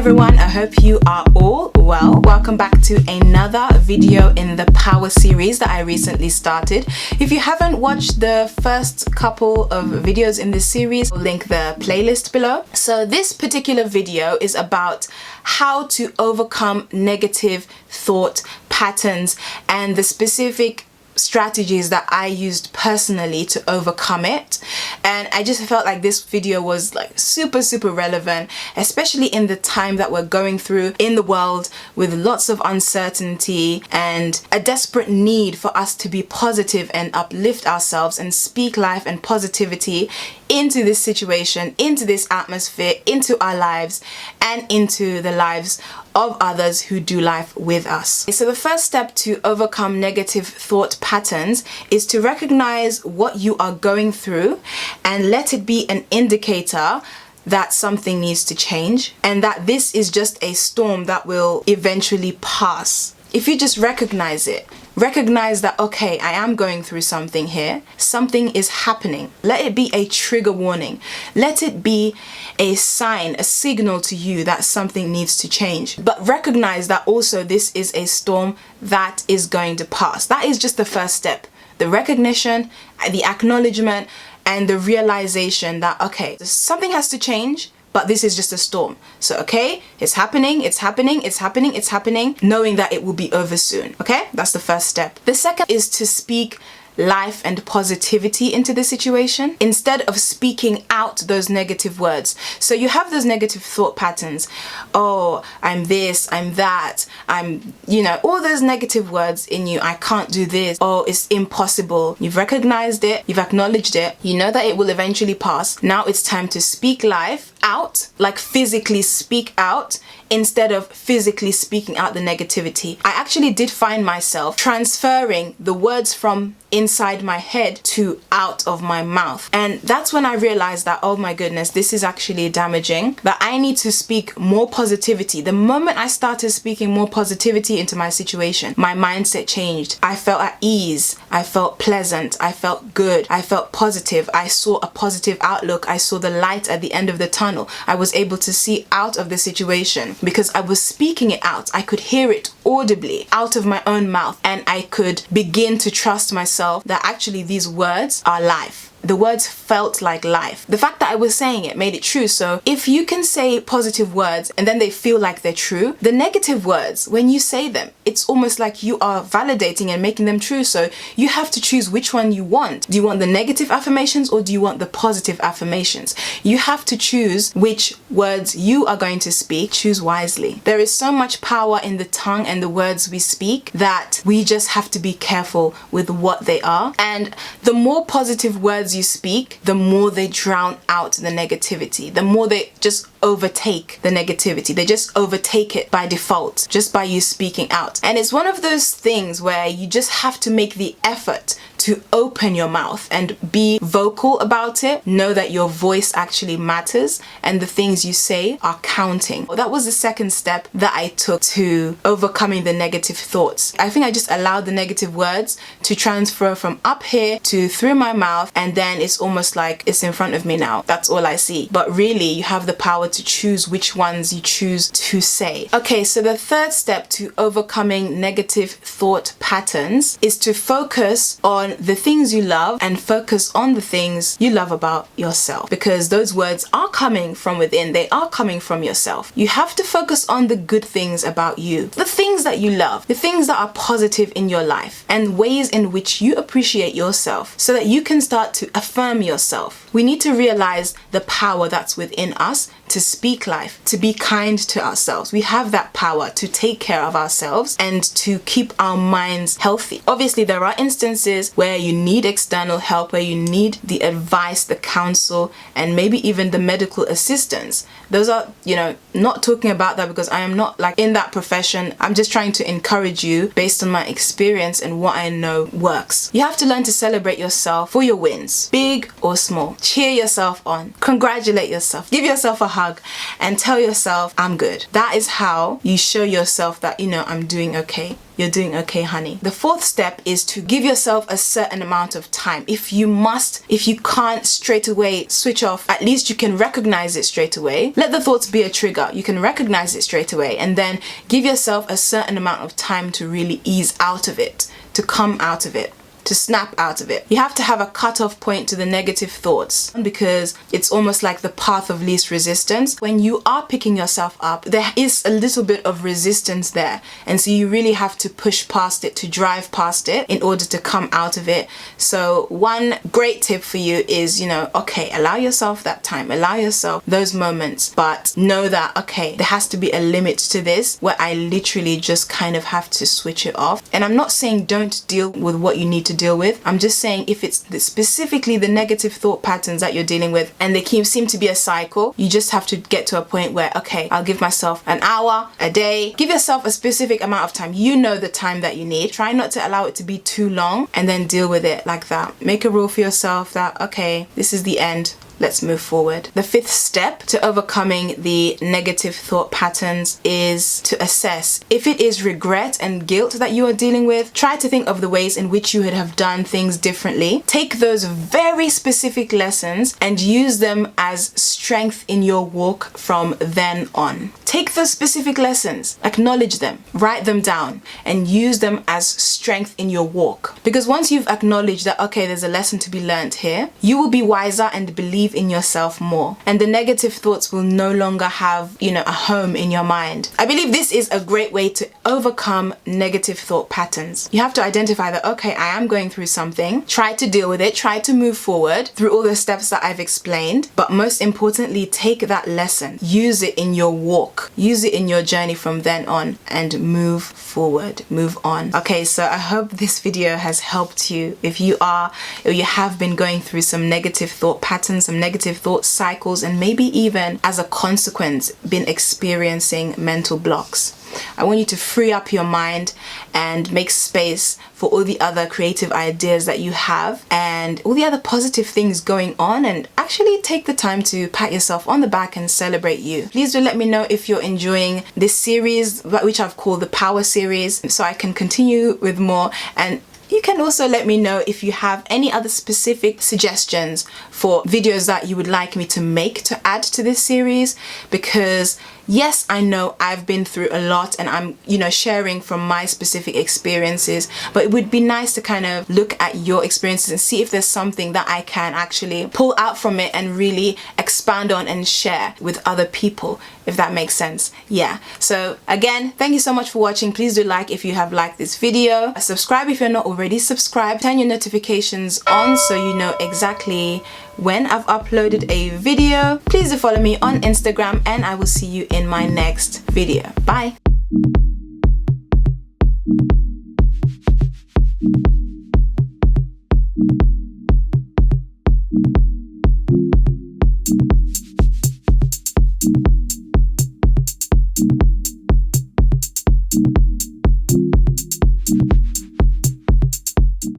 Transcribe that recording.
everyone, I hope you are all well. Welcome back to another video in the Power series that I recently started. If you haven't watched the first couple of videos in this series, I'll link the playlist below. So this particular video is about how to overcome negative thought patterns and the specific strategies that I used personally to overcome it. And I just felt like this video was like super relevant, especially in the time that we're going through in the world with lots of uncertainty and a desperate need for us to be positive and uplift ourselves and speak life and positivity into this situation, into this atmosphere, into our lives and into the lives of others who do life with us. So the first step to overcome negative thought patterns is to recognize what you are going through and let it be an indicator that something needs to change and that this is just a storm that will eventually pass. If you just recognize it, recognize that, okay, I am going through something here. Something is happening. Let it be a trigger warning. Let it be a sign, a signal to you that something needs to change. But recognize that also this is a storm that is going to pass. That is just the first step. The recognition, the acknowledgement, and the realization that, okay, something has to change, but this is just a storm. So, okay, it's happening, knowing that it will be over soon, okay? That's the first step. The second is to speak life and positivity into the situation instead of speaking out those negative words. So you have those negative thought patterns. Oh, I'm this, I'm that, I'm, all those negative words in you. I can't do this. Oh, it's impossible. You've recognized it. You've acknowledged it. You know that it will eventually pass. Now it's time to speak life out, like physically speak out instead of physically speaking out the negativity. I actually did find myself transferring the words from inside my head to out of my mouth. And that's when I realized that, oh my goodness, this is actually damaging, that I need to speak more positivity. The moment I started speaking more positivity into my situation, my mindset changed. I felt at ease. I felt pleasant. I felt good. I felt positive. I saw a positive outlook. I saw the light at the end of the tunnel. I was able to see out of the situation because I was speaking it out. I could hear it audibly out of my own mouth, and I could begin to trust myself that actually these words are life. The words felt like life. The fact that I was saying it made it true. So if you can say positive words and then they feel like they're true, the negative words, when you say them, it's almost like you are validating and making them true. So you have to choose which one you want. Do you want the negative affirmations or do you want the positive affirmations? You have to choose which words you are going to speak. Choose wisely. There is so much power in the tongue and the words we speak that we just have to be careful with what they are. And the more positive words you speak, the more they drown out the negativity, the more they just overtake the negativity. They just overtake it by default, just by you speaking out. And it's one of those things where you just have to make the effort to open your mouth and be vocal about it. Know that your voice actually matters and the things you say are counting. That was the second step that I took to overcoming the negative thoughts. I think I just allowed the negative words to transfer from up here to through my mouth, and then it's almost like it's in front of me now. That's all I see. But really, you have the power to choose which ones you choose to say. Okay, so the third step to overcoming negative thought patterns is to focus on the things you love and focus on the things you love about yourself, because those words are coming from within. They are coming from yourself. You have to focus on the good things about you, the things that you love, the things that are positive in your life, and ways in which you appreciate yourself so that you can start to affirm yourself. We need to realize the power that's within us to speak life, to be kind to ourselves. We have that power to take care of ourselves and to keep our minds healthy. Obviously, there are instances where you need external help, where you need the advice, the counsel, and maybe even the medical assistance. Those are, not talking about that because I am not like in that profession. I'm just trying to encourage you based on my experience and what I know works. You have to learn to celebrate yourself for your wins, big or small. Cheer yourself on, congratulate yourself, give yourself a hug and tell yourself, I'm good. That is how you show yourself that, I'm doing okay. you're doing okay, honey. The fourth step is to give yourself a certain amount of time. If you can't straight away switch off, at least you can recognize it straight away. Let the thoughts be a trigger. You can recognize it straight away, and then give yourself a certain amount of time to really ease out of it, to come out of it, to snap out of it. You have to have a cutoff point to the negative thoughts, because it's almost like the path of least resistance. When you are picking yourself up, there is a little bit of resistance there, and so you really have to push past it, to drive past it in order to come out of it. So one great tip for you is, okay, allow yourself that time, allow yourself those moments, but know that, okay, there has to be a limit to this where I literally just kind of have to switch it off. And I'm not saying don't deal with what you need to deal with. I'm just saying if it's specifically the negative thought patterns that you're dealing with and they seem to be a cycle, you just have to get to a point where, okay, I'll give myself an hour, a day. Give yourself a specific amount of time. You know the time that you need. Try not to allow it to be too long, and then deal with it like that. Make a rule for yourself that, okay, this is the end. Let's move forward. The fifth step to overcoming the negative thought patterns is to assess. If it is regret and guilt that you are dealing with, try to think of the ways in which you would have done things differently. Take those very specific lessons and use them as strength in your walk from then on. Take those specific lessons, acknowledge them, write them down, and use them as strength in your walk. Because once you've acknowledged that, okay, there's a lesson to be learned here, you will be wiser and believe in yourself more, and the negative thoughts will no longer have a home in your mind. I believe this is a great way to overcome negative thought patterns. You have to identify that, okay, I am going through something, try to deal with it, try to move forward through all the steps that I've explained, but most importantly, take that lesson, use it in your walk, use it in your journey from then on, and move forward, move on. Okay, so I hope this video has helped you. If you are or you have been going through some negative thought patterns, some negative thought cycles, and maybe even as a consequence been experiencing mental blocks, I want you to free up your mind and make space for all the other creative ideas that you have and all the other positive things going on, and actually take the time to pat yourself on the back and celebrate you. Please do let me know if you're enjoying this series, which I've called the Power Series, so I can continue with more. And you can also let me know if you have any other specific suggestions for videos that you would like me to make to add to this series, because yes, I know I've been through a lot and I'm, sharing from my specific experiences, but it would be nice to kind of look at your experiences and see if there's something that I can actually pull out from it and really expand on and share with other people, if that makes sense. Yeah. So again, thank you so much for watching. Please do like if you have liked this video. Subscribe if you're not already subscribed. Turn your notifications on so you know exactly when I've uploaded a video. Please do follow me on Instagram, and I will see you in my next video. Bye.